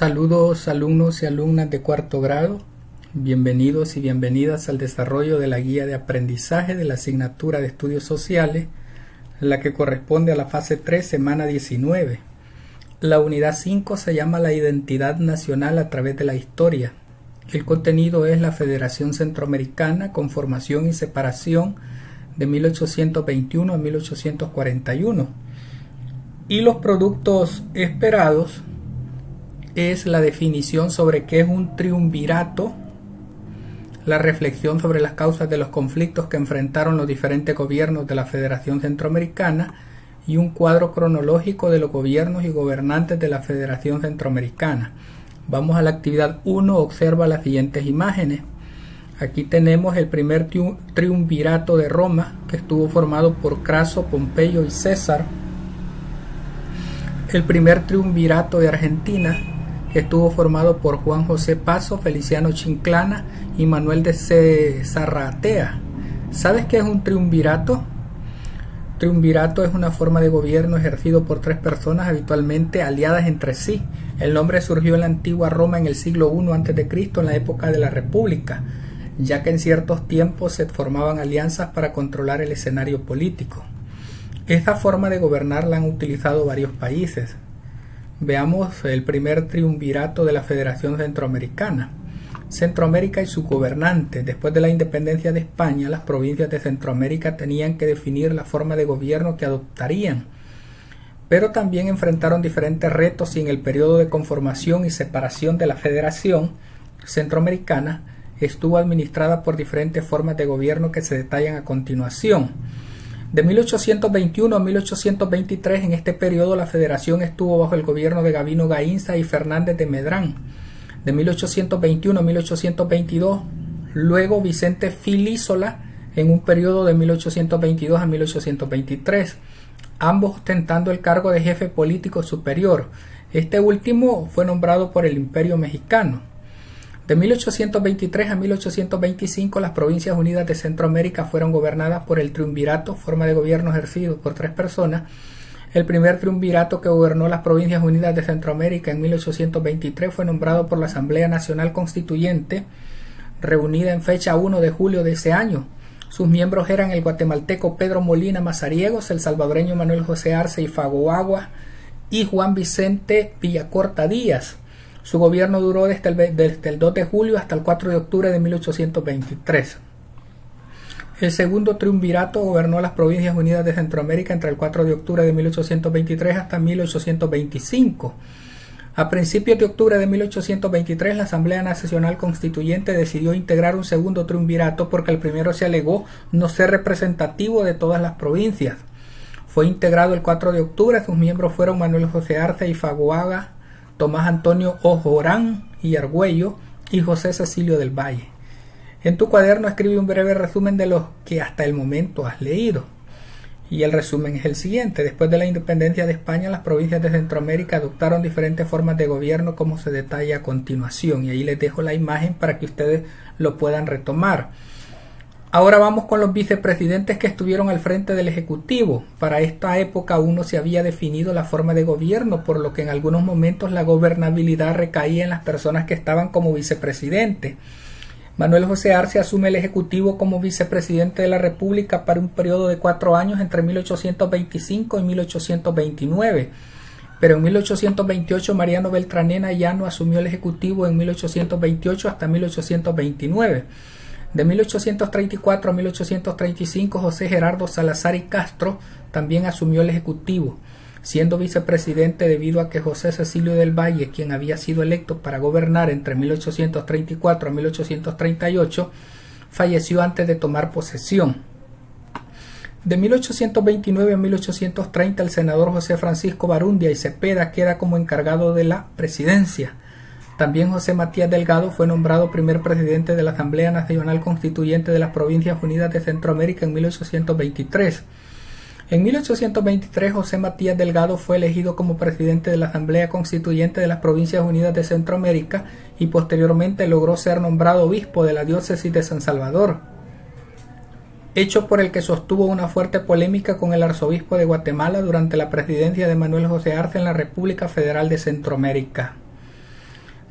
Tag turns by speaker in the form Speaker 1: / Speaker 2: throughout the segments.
Speaker 1: Saludos alumnos y alumnas de cuarto grado, bienvenidos y bienvenidas al desarrollo de la guía de aprendizaje de la asignatura de estudios sociales, la que corresponde a la fase 3, semana 19. La unidad 5 se llama la identidad nacional a través de la historia. El contenido es la Federación Centroamericana, conformación y separación de 1821 a 1841. Y los productos esperados es la definición sobre qué es un triunvirato, la reflexión sobre las causas de los conflictos que enfrentaron los diferentes gobiernos de la Federación Centroamericana y un cuadro cronológico de los gobiernos y gobernantes de la Federación Centroamericana. Vamos a la actividad 1, observa las siguientes imágenes. Aquí tenemos el primer triunvirato de Roma, que estuvo formado por Craso, Pompeyo y César. El primer triunvirato de Argentina, que estuvo formado por Juan José Paso, Feliciano Chiclana y Manuel de Zarratea. ¿Sabes qué es un triunvirato? Triunvirato es una forma de gobierno ejercido por tres personas habitualmente aliadas entre sí. El nombre surgió en la antigua Roma en el siglo I a.C., en la época de la República, ya que en ciertos tiempos se formaban alianzas para controlar el escenario político. Esta forma de gobernar la han utilizado varios países. Veamos el primer triunvirato de la Federación Centroamericana. Centroamérica y sus gobernantes. Después de la independencia de España, las provincias de Centroamérica tenían que definir la forma de gobierno que adoptarían, pero también enfrentaron diferentes retos y en el periodo de conformación y separación de la Federación Centroamericana estuvo administrada por diferentes formas de gobierno que se detallan a continuación. De 1821 a 1823, en este periodo la federación estuvo bajo el gobierno de Gabino Gainza y Fernández de Medrán. De 1821 a 1822, luego Vicente Filísola en un periodo de 1822 a 1823, ambos ostentando el cargo de jefe político superior. Este último fue nombrado por el Imperio Mexicano. De 1823 a 1825, las Provincias Unidas de Centroamérica fueron gobernadas por el triunvirato, forma de gobierno ejercido por tres personas. El primer triunvirato que gobernó las Provincias Unidas de Centroamérica en 1823 fue nombrado por la Asamblea Nacional Constituyente, reunida en fecha 1 de julio de ese año. Sus miembros eran el guatemalteco Pedro Molina Mazariegos, el salvadoreño Manuel José Arce y Fagoagua y Juan Vicente Villacorta Díaz. Su gobierno duró desde el 2 de julio hasta el 4 de octubre de 1823. El segundo triunvirato gobernó las Provincias Unidas de Centroamérica entre el 4 de octubre de 1823 hasta 1825. A principios de octubre de 1823, la Asamblea Nacional Constituyente decidió integrar un segundo triunvirato porque el primero se alegó no ser representativo de todas las provincias. Fue integrado el 4 de octubre, sus miembros fueron Manuel José Arce y Fagoaga, Tomás Antonio Ojorán y Argüello y José Cecilio del Valle. En tu cuaderno escribe un breve resumen de los que hasta el momento has leído. Y el resumen es el siguiente. Después de la independencia de España, las provincias de Centroamérica adoptaron diferentes formas de gobierno como se detalla a continuación. Y ahí les dejo la imagen para que ustedes lo puedan retomar. Ahora vamos con los vicepresidentes que estuvieron al frente del Ejecutivo. Para esta época aún no se había definido la forma de gobierno, por lo que en algunos momentos la gobernabilidad recaía en las personas que estaban como vicepresidente. Manuel José Arce asume el Ejecutivo como vicepresidente de la República para un periodo de 4 años entre 1825 y 1829. Pero en 1828 Mariano Beltranena Llano asumió el Ejecutivo en 1828 hasta 1829. De 1834 a 1835, José Gerardo Salazar y Castro también asumió el Ejecutivo, siendo vicepresidente debido a que José Cecilio del Valle, quien había sido electo para gobernar entre 1834 a 1838, falleció antes de tomar posesión. De 1829 a 1830, el senador José Francisco Barundia y Cepeda queda como encargado de la presidencia. También José Matías Delgado fue nombrado primer presidente de la Asamblea Nacional Constituyente de las Provincias Unidas de Centroamérica en 1823. En 1823, José Matías Delgado fue elegido como presidente de la Asamblea Constituyente de las Provincias Unidas de Centroamérica y posteriormente logró ser nombrado obispo de la diócesis de San Salvador, hecho por el que sostuvo una fuerte polémica con el arzobispo de Guatemala durante la presidencia de Manuel José Arce en la República Federal de Centroamérica.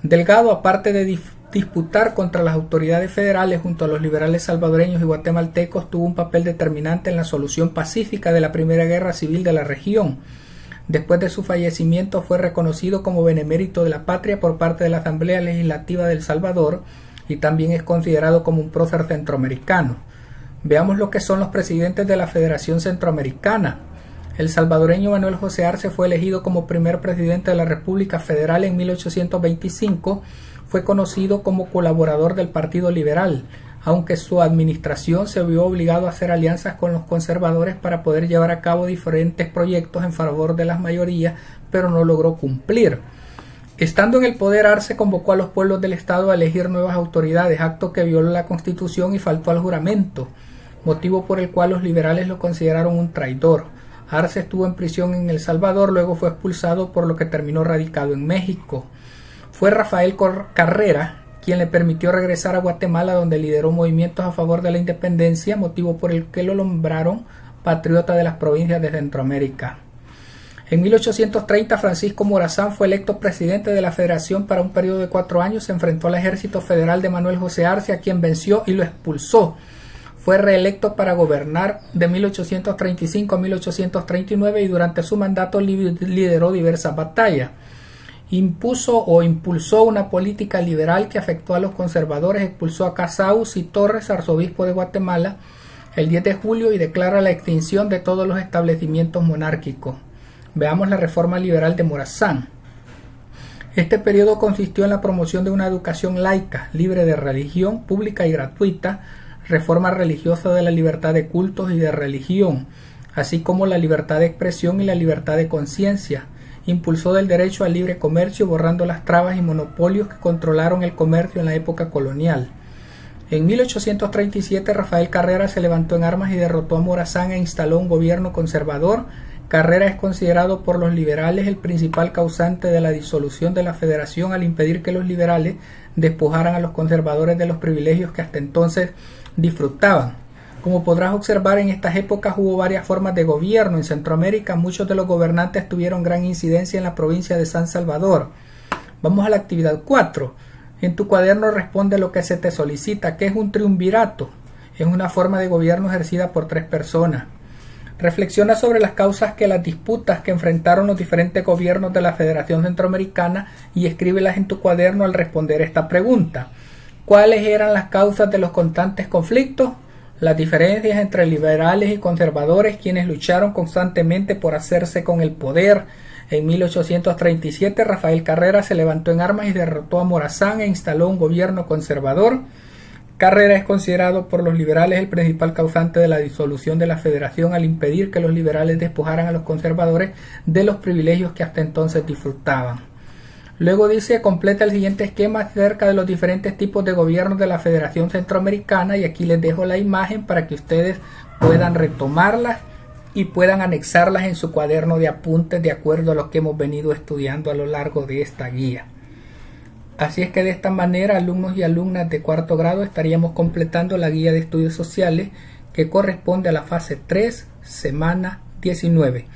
Speaker 1: Delgado, aparte de disputar contra las autoridades federales junto a los liberales salvadoreños y guatemaltecos, tuvo un papel determinante en la solución pacífica de la primera guerra civil de la región. Después de su fallecimiento fue reconocido como benemérito de la patria por parte de la Asamblea Legislativa de El Salvador y también es considerado como un prócer centroamericano. Veamos lo que son los presidentes de la Federación Centroamericana. El salvadoreño Manuel José Arce fue elegido como primer presidente de la República Federal en 1825. Fue conocido como colaborador del Partido Liberal, aunque su administración se vio obligado a hacer alianzas con los conservadores para poder llevar a cabo diferentes proyectos en favor de las mayorías, pero no logró cumplir. Estando en el poder, Arce convocó a los pueblos del estado a elegir nuevas autoridades, acto que violó la Constitución y faltó al juramento, motivo por el cual los liberales lo consideraron un traidor. Arce estuvo en prisión en El Salvador, luego fue expulsado, por lo que terminó radicado en México. Fue Rafael Carrera quien le permitió regresar a Guatemala, donde lideró movimientos a favor de la independencia, motivo por el que lo nombraron patriota de las provincias de Centroamérica. En 1830, Francisco Morazán fue electo presidente de la Federación para un periodo de 4 años. Se enfrentó al ejército federal de Manuel José Arce, a quien venció y lo expulsó. Fue reelecto para gobernar de 1835 a 1839 y durante su mandato lideró diversas batallas. Impulsó una política liberal que afectó a los conservadores, expulsó a Casaus y Torres, arzobispo de Guatemala, el 10 de julio y declara la extinción de todos los establecimientos monárquicos. Veamos la reforma liberal de Morazán. Este periodo consistió en la promoción de una educación laica, libre de religión, pública y gratuita, reforma religiosa de la libertad de cultos y de religión, así como la libertad de expresión y la libertad de conciencia. Impulsó del derecho al libre comercio, borrando las trabas y monopolios que controlaron el comercio en la época colonial. En 1837, Rafael Carrera se levantó en armas y derrotó a Morazán e instaló un gobierno conservador. Carrera es considerado por los liberales el principal causante de la disolución de la Federación al impedir que los liberales despojaran a los conservadores de los privilegios que hasta entonces disfrutaban. Como podrás observar, en estas épocas hubo varias formas de gobierno. En Centroamérica, muchos de los gobernantes tuvieron gran incidencia en la provincia de San Salvador. Vamos a la actividad 4. En tu cuaderno responde lo que se te solicita. ¿Qué es un triunvirato? Es una forma de gobierno ejercida por 3 personas. Reflexiona sobre las causas que las disputas que enfrentaron los diferentes gobiernos de la Federación Centroamericana y escríbelas en tu cuaderno al responder esta pregunta. ¿Cuáles eran las causas de los constantes conflictos? Las diferencias entre liberales y conservadores, quienes lucharon constantemente por hacerse con el poder. En 1837, Rafael Carrera se levantó en armas y derrotó a Morazán e instaló un gobierno conservador. Carrera es considerado por los liberales el principal causante de la disolución de la Federación al impedir que los liberales despojaran a los conservadores de los privilegios que hasta entonces disfrutaban. Luego dice, completa el siguiente esquema acerca de los diferentes tipos de gobiernos de la Federación Centroamericana, y aquí les dejo la imagen para que ustedes puedan retomarlas y puedan anexarlas en su cuaderno de apuntes de acuerdo a lo que hemos venido estudiando a lo largo de esta guía. Así es que de esta manera, alumnos y alumnas de 4º grado estaríamos completando la guía de estudios sociales que corresponde a la fase 3, semana 19.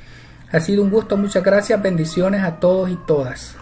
Speaker 1: Ha sido un gusto, muchas gracias, bendiciones a todos y todas.